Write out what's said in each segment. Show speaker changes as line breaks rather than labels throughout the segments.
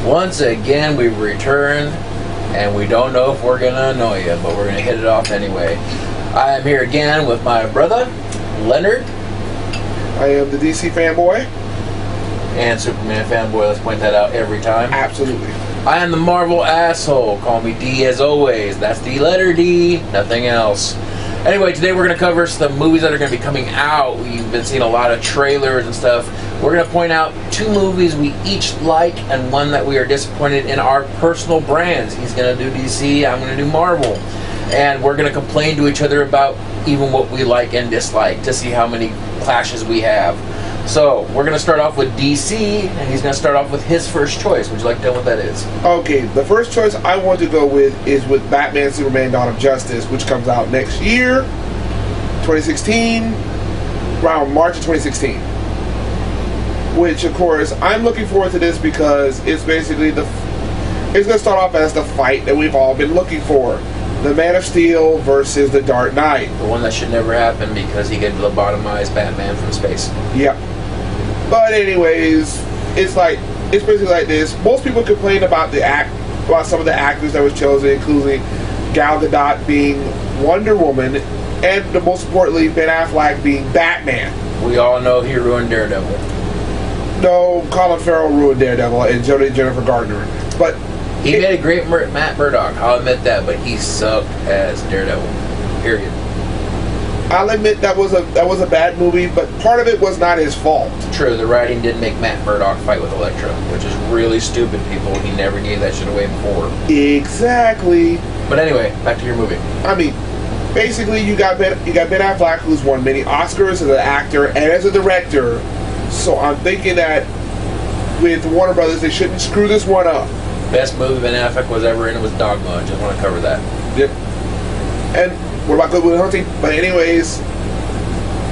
Once again, we've returned, and we don't know if we're going to annoy you, but we're going to hit it off anyway. I am here again with my brother, Leonard.
I am the DC fanboy.
And Superman fanboy, let's point that out every time.
Absolutely.
I am the Marvel asshole. Call me D as always. That's the letter D, nothing else. Anyway, today we're going to cover some movies that are going to be coming out. We've been seeing a lot of trailers and stuff. We're going to point out 2 movies we each like and one that we are disappointed in our personal brands. He's going to do DC, I'm going to do Marvel. And we're going to complain to each other about even what we like and dislike to see how many clashes we have. So, we're going to start off with DC, and he's going to start off with his first choice. Would you like to know what that is?
Okay, the first choice I want to go with is with Batman Superman Dawn of Justice, which comes out next year, 2016, around March of 2016. Which, of course, I'm looking forward to this because it's basically it's going to start off as the fight that we've all been looking for. The Man of Steel versus the Dark Knight.
The one that should never happen because he gets lobotomized Batman from space.
Yep. But anyways, it's basically like this. Most people complain about about some of the actors that was chosen, including Gal Gadot being Wonder Woman, and most importantly, Ben Affleck being Batman.
We all know he ruined Daredevil.
No, Colin Farrell ruined Daredevil and Jennifer Gardner. But
he made a great Matt Murdock, I'll admit that, but he sucked as Daredevil. Period.
I'll admit that was a bad movie, but part of it was not his fault.
True, the writing did make Matt Murdock fight with Elektra, which is really stupid, people. He never gave that shit away before.
Exactly.
But anyway, back to your movie.
I mean, basically, you got Ben Affleck, who's won many Oscars as an actor and as a director. So I'm thinking that with Warner Brothers, they shouldn't screw this one up.
Best movie Ben Affleck was ever in was Dogma. I just want to cover that.
Yep. And what about Good Will Hunting? But anyways,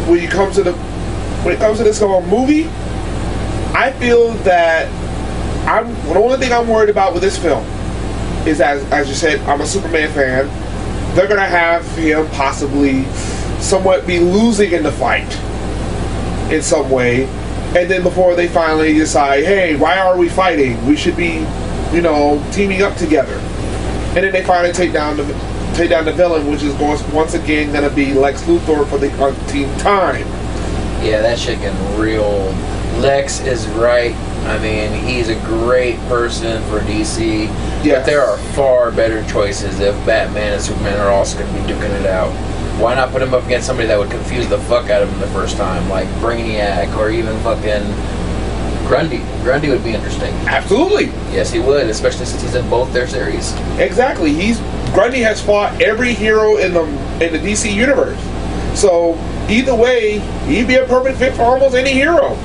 when it comes to this whole movie, I feel that the only thing I'm worried about with this film is, as you said, I'm a Superman fan. They're gonna have him possibly somewhat be losing in the fight in some way, and then before they finally decide, hey, why are we fighting? We should be, teaming up together. And then they finally take down the villain, which is once again going to be Lex Luthor for the umpteenth time.
Yeah, that shit getting real old. Lex is right. I mean, he's a great person for DC. Yes. But there are far better choices if Batman and Superman are also going to be duking it out. Why not put him up against somebody that would confuse the fuck out of him the first time, like Brainiac or even fucking Grundy? Grundy would be interesting.
Absolutely.
Yes, he would, especially since he's in both their series.
Exactly. Grundy has fought every hero in the DC universe. So either way, he'd be a perfect fit for almost any hero.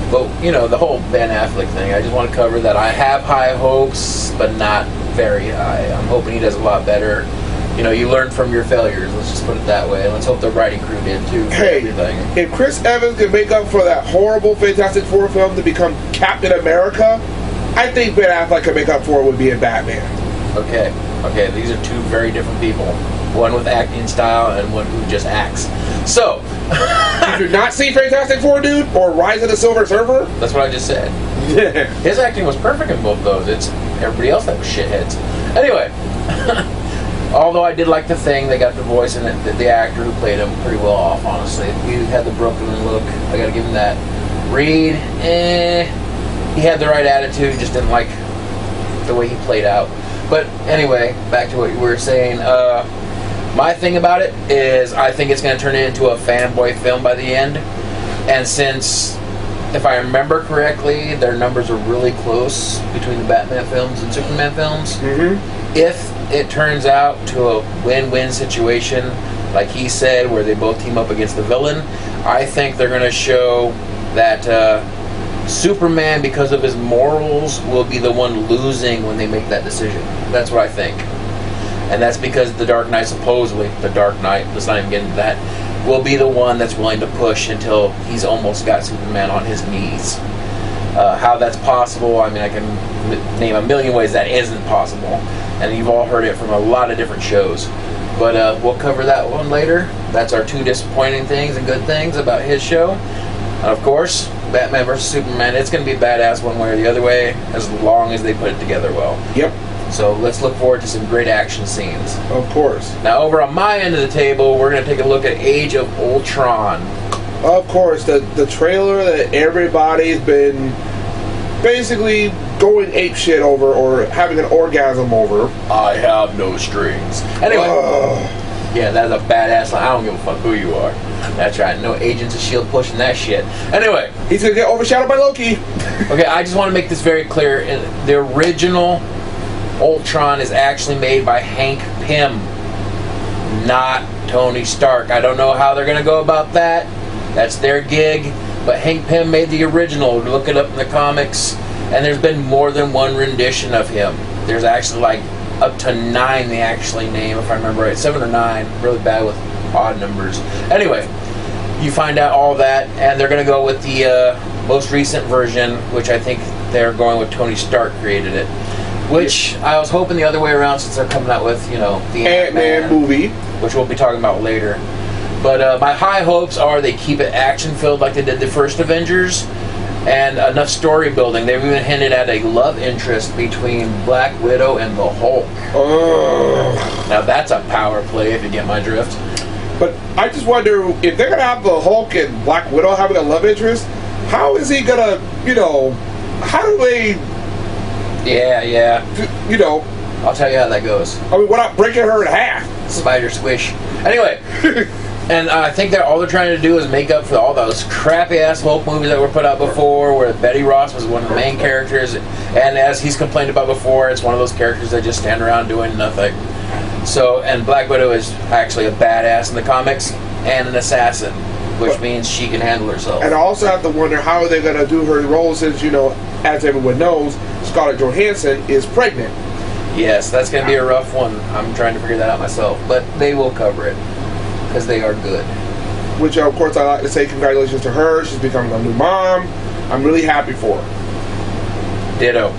But the whole Ben Affleck thing, I just want to cover that I have high hopes, but not very high. I'm hoping he does a lot better. You learn from your failures. Let's just put it that way. Let's hope the writing crew did too.
Hey, if Chris Evans can make up for that horrible Fantastic Four film to become Captain America, I think Ben Affleck can make up for it with being Batman.
Okay. These are 2 very different people. One with acting style and one who just acts. So,
did you not see Fantastic Four, dude, or Rise of the Silver Surfer?
That's what I just said.
Yeah.
His acting was perfect in both those. It's everybody else that was shitheads. Anyway. Although I did like the Thing, they got the voice and the actor who played him pretty well off, honestly. He had the Brooklyn look. I gotta give him that. Reed, he had the right attitude, just didn't like the way he played out. But anyway, back to what you were saying. My thing about it is I think it's going to turn into a fanboy film by the end. And since, if I remember correctly, their numbers are really close between the Batman films and Superman films.
Mm-hmm.
If it turns out to a win-win situation, like he said, where they both team up against the villain, I think they're going to show that Superman, because of his morals, will be the one losing when they make that decision. That's what I think. And that's because the Dark Knight, supposedly, let's not even get into that, will be the one that's willing to push until he's almost got Superman on his knees. How that's possible, I mean, I can name a million ways that isn't possible. And you've all heard it from a lot of different shows. But we'll cover that one later. That's our 2 disappointing things and good things about his show. And of course, Batman vs Superman. It's going to be badass one way or the other way, as long as they put it together well.
Yep,
So let's look forward to some great action scenes.
of course.
Now, over on my end of the table, we're going to take a look at Age of Ultron.
Of course, the trailer that everybody's been basically going ape shit over or having an orgasm over.
I have no strings. Anyway, yeah, that's a badass line. I don't give a fuck who you are. That's right. No Agents of S.H.I.E.L.D. pushing that shit. Anyway,
He's gonna get overshadowed by Loki.
okay, I just want to make this very clear. The original Ultron is actually made by Hank Pym, not Tony Stark. I don't know how they're going to go about that. That's their gig. But Hank Pym made the original. Look it up in the comics. And there's been more than one rendition of him. There's actually like up to 9 they actually name, if I remember right. 7 or 9. Really bad with odd numbers. Anyway, you find out all that, and they're going to go with the most recent version, which I think they're going with Tony Stark created it. Which I was hoping the other way around, since they're coming out with, the
Ant-Man movie.
which we'll be talking about later. But my high hopes are they keep it action-filled like they did the first Avengers, and enough story building. They've even hinted at a love interest between Black Widow and the Hulk. Now that's a power play, if you get my drift.
But I just wonder if they're gonna have the Hulk and Black Widow having a love interest. How is he gonna, how do they,
Yeah. I'll tell you how that goes.
I mean, without breaking her in half?
Spider squish. Anyway, and I think that all they're trying to do is make up for all those crappy ass Hulk movies that were put out before, where Betty Ross was one of the main characters, and as he's complained about before, it's one of those characters that just stand around doing nothing. So, and Black Widow is actually a badass in the comics and an assassin, which means she can handle herself.
And I also have to wonder how are they gonna do her role since, as everyone knows, Scarlett Johansson is pregnant.
Yes, that's going to be a rough one. I'm trying to figure that out myself, but they will cover it because they are good.
Which, of course, I like to say congratulations to her. She's becoming a new mom. I'm really happy for her.
Ditto.